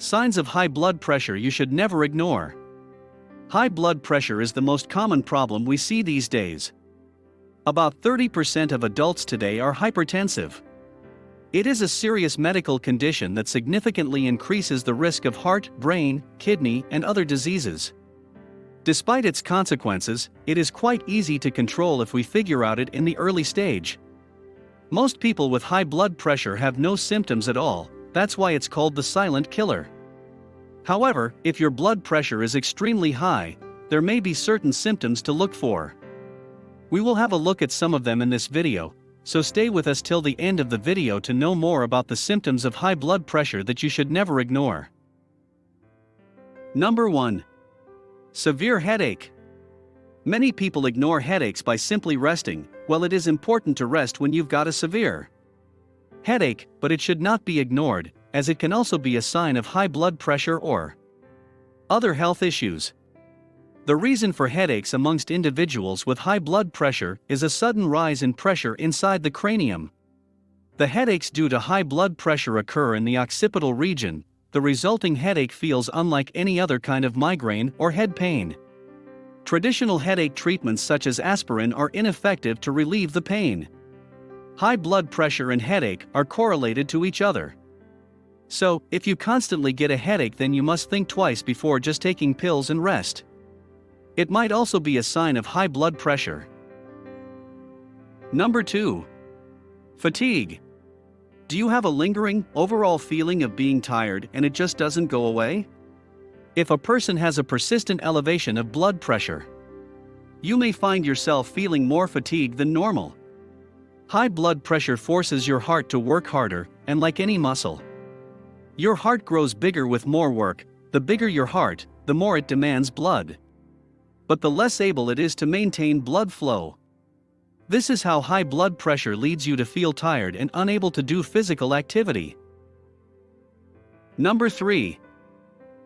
Signs of high blood pressure you should never ignore. High blood pressure is the most common problem we see these days. About 30% of adults today are hypertensive. It is a serious medical condition that significantly increases the risk of heart, brain, kidney, and other diseases. Despite its consequences, it is quite easy to control if we figure out it in the early stage. Most people with high blood pressure have no symptoms at all, that's why it's called the silent killer. However, if your blood pressure is extremely high, there may be certain symptoms to look for. We will have a look at some of them in this video, so stay with us till the end of the video to know more about the symptoms of high blood pressure that you should never ignore. Number 1. Severe headache. Many people ignore headaches by simply resting. Well, it is important to rest when you've got a severe headache, but it should not be ignored, as it can also be a sign of high blood pressure or other health issues. The reason for headaches amongst individuals with high blood pressure is a sudden rise in pressure inside the cranium. The headaches due to high blood pressure occur in the occipital region. The resulting headache feels unlike any other kind of migraine or head pain. Traditional headache treatments such as aspirin are ineffective to relieve the pain. High blood pressure and headache are correlated to each other. So, if you constantly get a headache, then you must think twice before just taking pills and rest. It might also be a sign of high blood pressure. Number 2. Fatigue. Do you have a lingering, overall feeling of being tired and it just doesn't go away? If a person has a persistent elevation of blood pressure, you may find yourself feeling more fatigued than normal. High blood pressure forces your heart to work harder, and like any muscle, your heart grows bigger with more work. The bigger your heart, the more it demands blood. But the less able it is to maintain blood flow. This is how high blood pressure leads you to feel tired and unable to do physical activity. Number 3.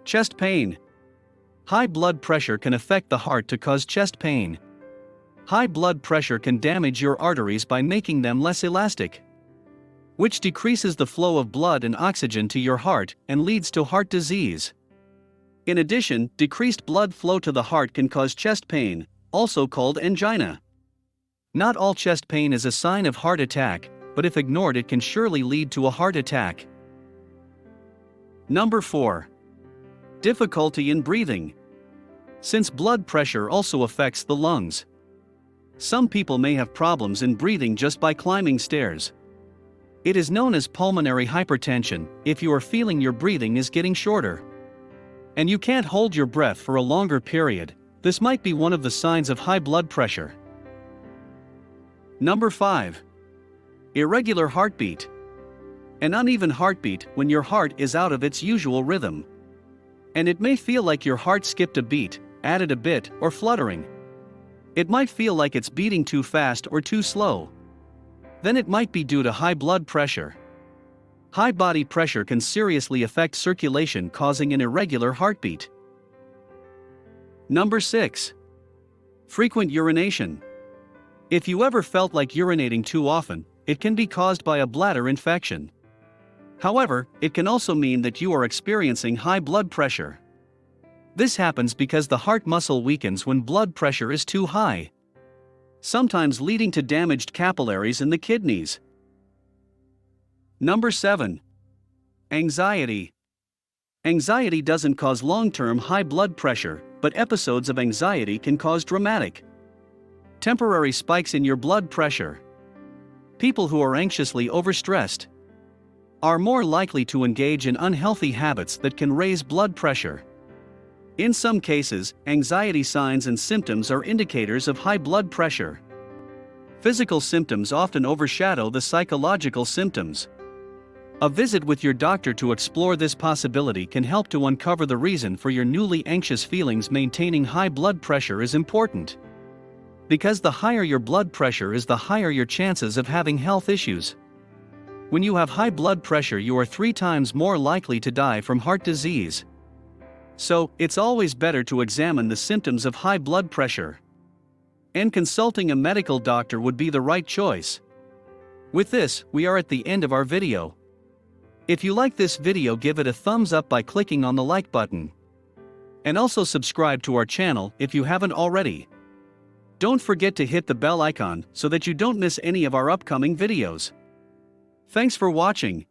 Chest pain. High blood pressure can affect the heart to cause chest pain. High blood pressure can damage your arteries by making them less elastic, which decreases the flow of blood and oxygen to your heart and leads to heart disease. In addition, decreased blood flow to the heart can cause chest pain, also called angina. Not all chest pain is a sign of heart attack, but if ignored it can surely lead to a heart attack. Number 4. Difficulty in breathing. Since blood pressure also affects the lungs, some people may have problems in breathing just by climbing stairs. It is known as pulmonary hypertension if you are feeling your breathing is getting shorter, and you can't hold your breath for a longer period. This might be one of the signs of high blood pressure. Number 5. Irregular heartbeat. An uneven heartbeat when your heart is out of its usual rhythm. And it may feel like your heart skipped a beat, added a bit, or fluttering. It might feel like it's beating too fast or too slow. Then it might be due to high blood pressure. High body pressure can seriously affect circulation, causing an irregular heartbeat. Number 6. Frequent urination. If you ever felt like urinating too often, it can be caused by a bladder infection. However, it can also mean that you are experiencing high blood pressure. This happens because the heart muscle weakens when blood pressure is too high, sometimes leading to damaged capillaries in the kidneys. Number 7. Anxiety. Anxiety doesn't cause long-term high blood pressure, but episodes of anxiety can cause dramatic, temporary spikes in your blood pressure. People who are anxiously overstressed are more likely to engage in unhealthy habits that can raise blood pressure. In some cases, anxiety signs and symptoms are indicators of high blood pressure. Physical symptoms often overshadow the psychological symptoms. A visit with your doctor to explore this possibility can help to uncover the reason for your newly anxious feelings. Maintaining high blood pressure is important, because the higher your blood pressure is, the higher your chances of having health issues. When you have high blood pressure, you are 3 times more likely to die from heart disease. So, it's always better to examine the symptoms of high blood pressure, and consulting a medical doctor would be the right choice. With this, we are at the end of our video. If you like this video, give it a thumbs up by clicking on the like button. And also subscribe to our channel if you haven't already. Don't forget to hit the bell icon so that you don't miss any of our upcoming videos. Thanks for watching.